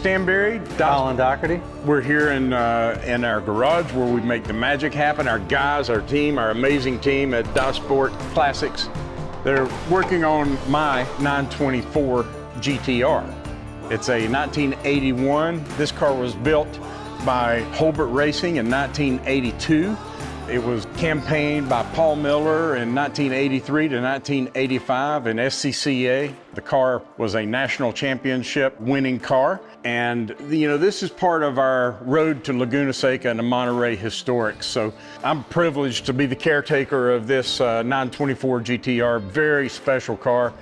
Stanberry Colin Dougherty. We're here in our garage where we make the magic happen. Our guys, our team, our amazing team at Sport Classics, they're working on my 924 GTR. It's a 1981. This car was built by Holbert Racing in 1982. It was campaigned by Paul Miller in 1983 to 1985 in SCCA. The car was a national championship winning car. And this is part of our road to Laguna Seca and the Monterey Historics. So I'm privileged to be the caretaker of this 924 GTR, very special car.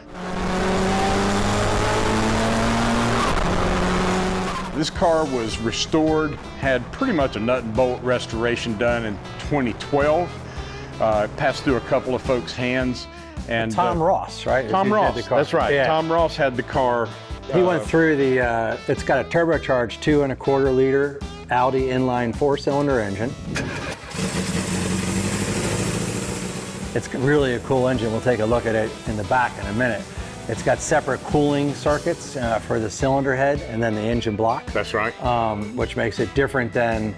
This car was restored, had pretty much a nut and bolt restoration done in 2012. It passed through a couple of folks' hands. And Tom Ross, right? Tom Ross, that's right. Yeah. Tom Ross had the car. He went through it's got a turbocharged 2.25 liter Audi inline-four cylinder engine. It's really a cool engine. We'll take a look at it in the back in a minute. It's got separate cooling circuits for the cylinder head and then the engine block. That's right. Which makes it different than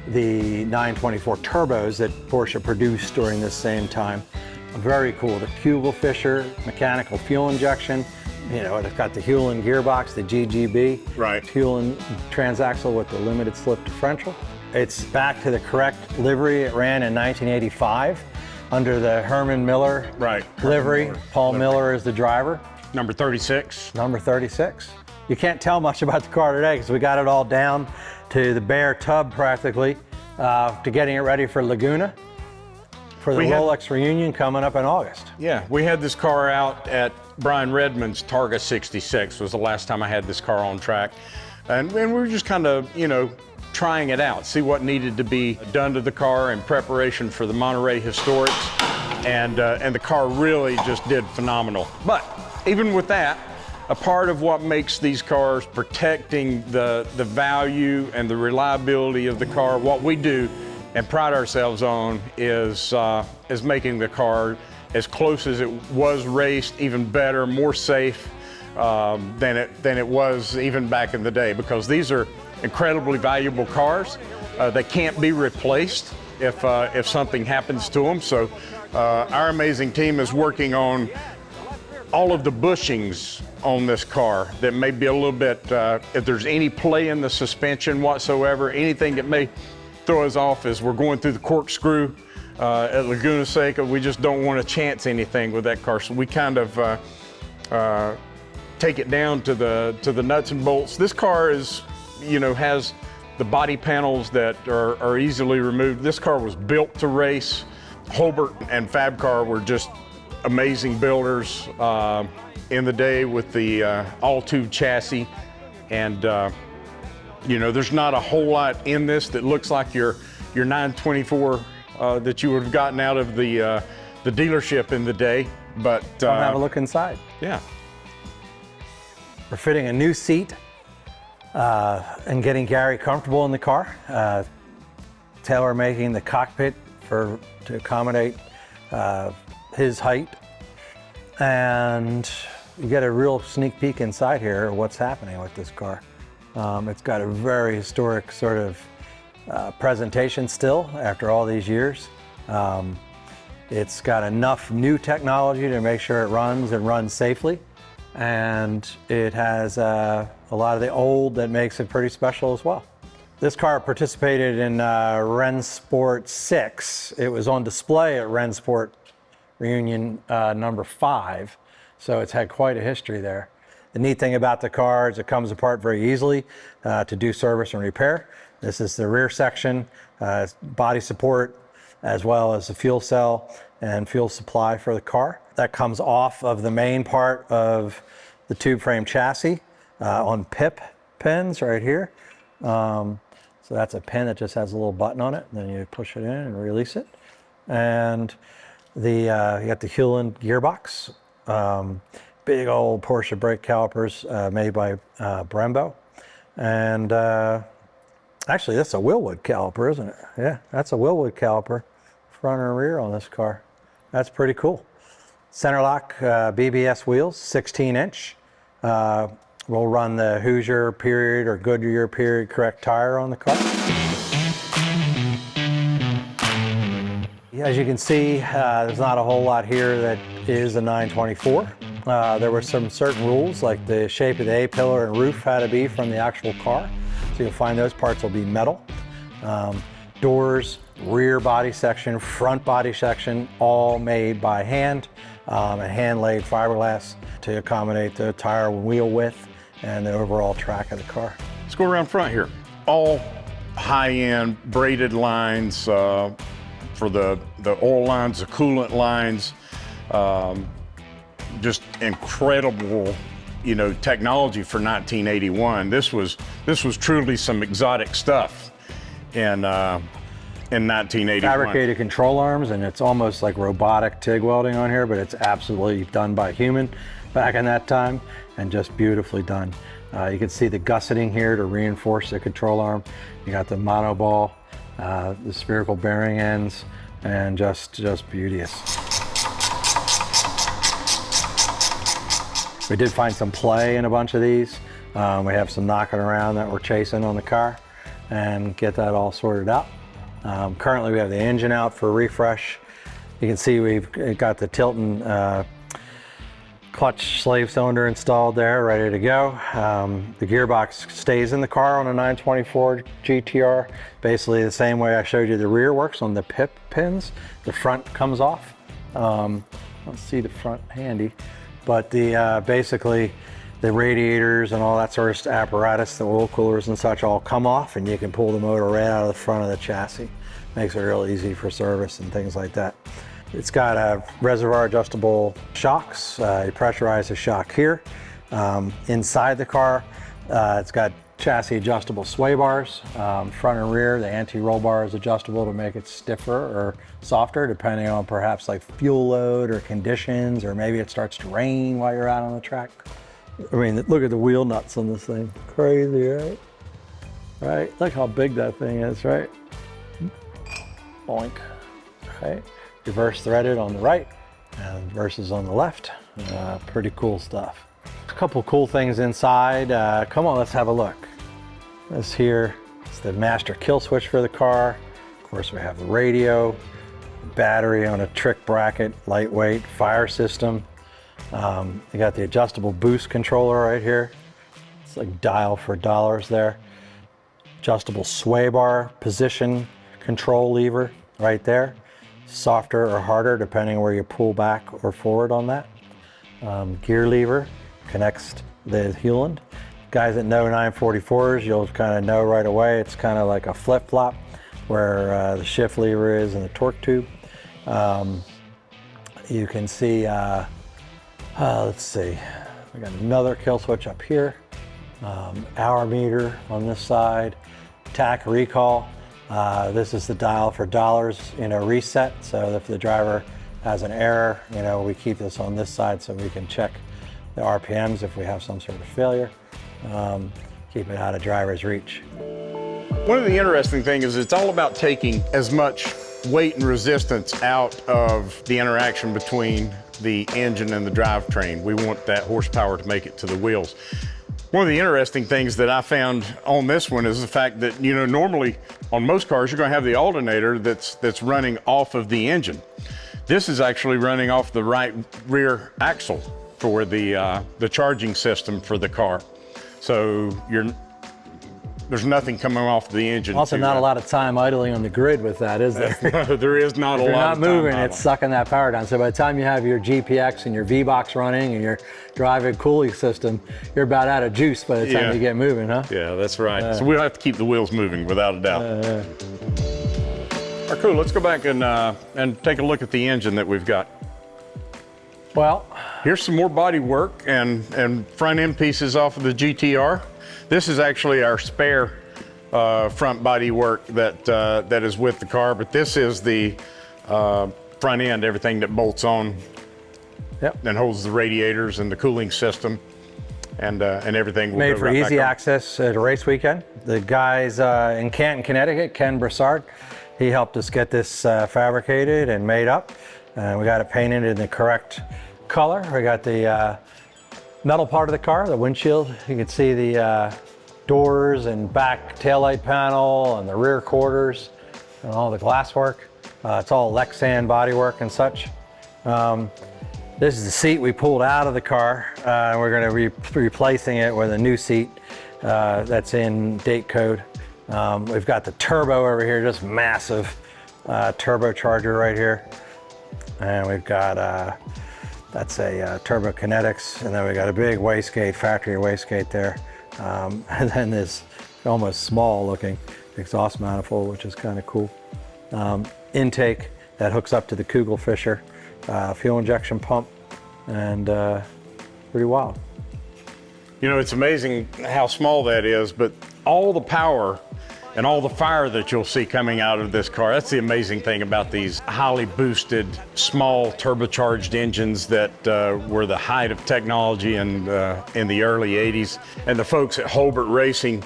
the 924 turbos that Porsche produced during this same time. Very cool. The Kugelfischer mechanical fuel injection. It's got the Hewland gearbox, the GGB. Right. Hewland transaxle with the limited slip differential. It's back to the correct livery. It ran in 1985 under the Herman Miller livery. Paul Miller is the driver. Number 36. Number 36. You can't tell much about the car today because we got it all down to the bare tub practically to getting it ready for Laguna for the Rolex Reunion coming up in August. Yeah, we had this car out at Brian Redmond's Targa 66 was the last time I had this car on track. And we were just kind of, trying it out, see what needed to be done to the car in preparation for the Monterey Historics. And the car really just did phenomenal. But even with that, a part of what makes these cars protecting the value and the reliability of the car, what we do and pride ourselves on is making the car as close as it was raced, even better, more safe than it was even back in the day, because these are incredibly valuable cars. They can't be replaced if something happens to them. So our amazing team is working on all of the bushings on this car that may be a little bit, if there's any play in the suspension whatsoever, anything that may throw us off as we're going through the corkscrew at Laguna Seca. We just don't want to chance anything with that car. So we kind of take it down to the nuts and bolts. This car is, has the body panels that are easily removed. This car was built to race. Holbert and Fabcar were just amazing builders in the day with the all-tube chassis. And there's not a whole lot in this that looks like your 924 that you would have gotten out of the dealership in the day. But I'll have a look inside. Yeah. We're fitting a new seat and getting Gary comfortable in the car. Taylor making the cockpit to accommodate his height. And you get a real sneak peek inside here of what's happening with this car. It's got a very historic sort of presentation still after all these years. It's got enough new technology to make sure it runs and runs safely. And it has a lot of the old that makes it pretty special as well. This car participated in Rennsport 6. It was on display at Rennsport Reunion number 5, so it's had quite a history there. The neat thing about the car is it comes apart very easily to do service and repair. This is the rear section, body support, as well as the fuel cell and fuel supply for the car. That comes off of the main part of the tube frame chassis on PIP pins right here. So that's a pin that just has a little button on it, and then you push it in and release it. And you got the Hewland gearbox, big old Porsche brake calipers made by Brembo. And actually, that's a Wilwood caliper, isn't it? Yeah, that's a Wilwood caliper, front and rear on this car. That's pretty cool. Center lock BBS wheels, 16-inch. We'll run the Hoosier period or Goodyear period correct tire on the car. As you can see, there's not a whole lot here that is a 924. There were some certain rules, like the shape of the A-pillar and roof had to be from the actual car. So you'll find those parts will be metal. Doors, rear body section, front body section, all made by hand, and hand-laid fiberglass to accommodate the tire wheel width and the overall track of the car. Let's go around front here. All high-end braided lines for the oil lines, the coolant lines. Just incredible, you know, technology for 1981. This was truly some exotic stuff in 1981. Fabricated control arms, and it's almost like robotic TIG welding on here, but it's absolutely done by human back in that time, and just beautifully done. You can see the gusseting here to reinforce the control arm. You got the monoball, the spherical bearing ends, and just beauteous. We did find some play in a bunch of these. We have some knocking around that we're chasing on the car and get that all sorted out. Currently we have the engine out for refresh. You can see we've got the Tilton clutch slave cylinder installed there, ready to go. The gearbox stays in the car on a 924 GTR, basically the same way I showed you the rear works on the pip pins. The front comes off. Let's see the front handy. But the basically the radiators and all that sort of apparatus, the oil coolers and such, all come off, and you can pull the motor right out of the front of the chassis. Makes it real easy for service and things like that. It's got reservoir adjustable shocks. You pressurize the shock here. Inside the car, it's got chassis adjustable sway bars, front and rear. The anti-roll bar is adjustable to make it stiffer or softer, depending on perhaps like fuel load or conditions, or maybe it starts to rain while you're out on the track. I mean, look at the wheel nuts on this thing. Crazy, right? Right? Look how big that thing is, right? Boink. Right? Reverse threaded on the right and reverses on the left. Pretty cool stuff. A couple cool things inside. Come on, let's have a look. This here is the master kill switch for the car. Of course, we have the radio, battery on a trick bracket, lightweight, fire system. You got the adjustable boost controller right here. It's like dial for dollars there. Adjustable sway bar position control lever right there. Softer or harder depending where you pull back or forward on that. Gear lever connects the Hewland. Guys that know 944s, you'll kind of know right away. It's kind of like a flip-flop where the shift lever is and the torque tube. You can see, let's see, we got another kill switch up here. Hour meter on this side. Tach recall. This is the dial for dollars, reset. So if the driver has an error, we keep this on this side so we can check the RPMs if we have some sort of failure. Keep it out of driver's reach. One of the interesting things is it's all about taking as much weight and resistance out of the interaction between the engine and the drivetrain. We want that horsepower to make it to the wheels. One of the interesting things that I found on this one is the fact that, normally on most cars, you're going to have the alternator that's running off of the engine. This is actually running off the right rear axle for the charging system for the car. So there's nothing coming off the engine. Also, not a lot of time idling on the grid with that, is there? There is not a lot of time. If you're not moving, it's sucking that power down. So by the time you have your GPX and your V-Box running and your drive-in cooling system, you're about out of juice by the time you get moving, huh? Yeah, that's right. So we'll have to keep the wheels moving without a doubt. All right, cool. Let's go back and take a look at the engine that we've got. Well, here's some more body work and front end pieces off of the GTR. This is actually our spare front body work that is with the car, but this is the front end, everything that bolts on and holds the radiators and the cooling system and everything. Made for easy access at a race weekend. The guys in Canton, Connecticut, Ken Broussard, he helped us get this fabricated and made up. We got it painted in the correct color. We got the metal part of the car, the windshield. You can see the doors and back taillight panel and the rear quarters and all the glass work. It's all Lexan bodywork and such. This is the seat we pulled out of the car. We're going to be replacing it with a new seat that's in date code. We've got the turbo over here, just massive turbocharger right here. And we've got, that's a Turbo Kinetics, and then we got a big wastegate, factory wastegate there. And then this almost small looking exhaust manifold, which is kind of cool. Intake that hooks up to the Kugelfischer fuel injection pump, and pretty wild. You know, it's amazing how small that is, but all the power and all the fire that you'll see coming out of this car, that's the amazing thing about these highly boosted, small turbocharged engines that were the height of technology in the early 80s. And the folks at Holbert Racing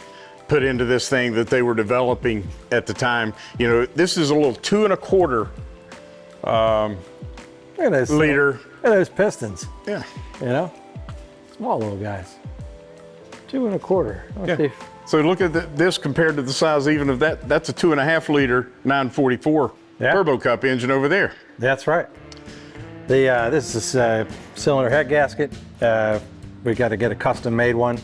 put into this thing that they were developing at the time. You know, this is a little 2 1/4 Look at those, liter. Look at those pistons. Yeah. You know, small little guys. 2 1/4. Let's see. So look at this compared to the size even of that. That's a 2.5 liter 944 Turbo Cup engine over there. That's right. This is a cylinder head gasket. We got to get a custom made one.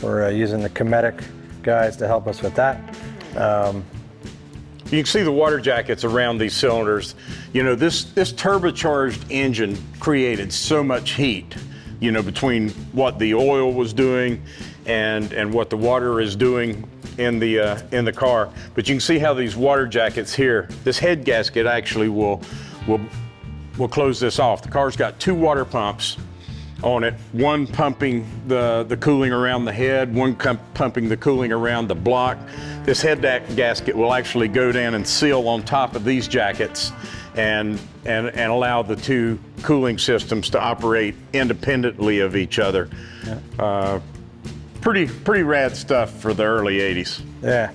We're using the Cometic guys to help us with that. You can see the water jackets around these cylinders. You know, this turbocharged engine created so much heat, you know, between what the oil was doing and what the water is doing in the car. But you can see how these water jackets here, this head gasket actually will close this off. The car's got 2 water pumps on it, one pumping the cooling around the head, one pumping the cooling around the block. This head gasket will actually go down and seal on top of these jackets and allow the 2 cooling systems to operate independently of each other. Yeah. Pretty rad stuff for the early 80s. Yeah.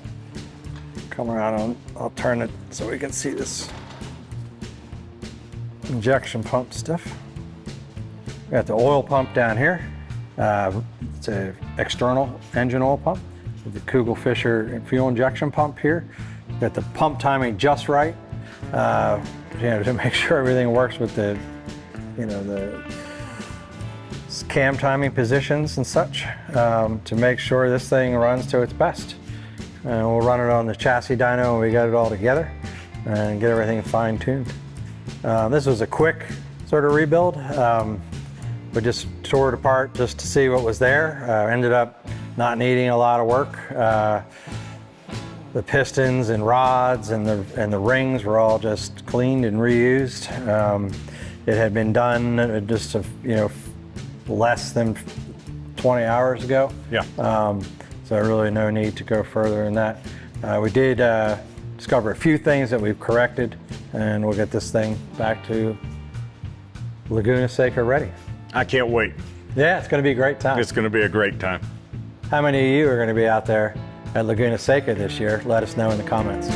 Come around, I'll turn it so we can see this injection pump stuff. We got the oil pump down here. It's an external engine oil pump with the Kugelfischer fuel injection pump here. We got the pump timing just right, you know, to make sure everything works with the, you know, the cam timing positions and such, to make sure this thing runs to its best. And we'll run it on the chassis dyno when we get it all together and get everything fine-tuned. This was a quick sort of rebuild. We just tore it apart just to see what was there. Ended up not needing a lot of work. The pistons and rods and the rings were all just cleaned and reused. It had been done just less than 20 hours ago. Yeah. So really no need to go further in that. We did discover a few things that we've corrected, and we'll get this thing back to Laguna Seca ready. I can't wait. Yeah, it's going to be a great time. It's going to be a great time. How many of you are going to be out there at Laguna Seca this year? Let us know in the comments.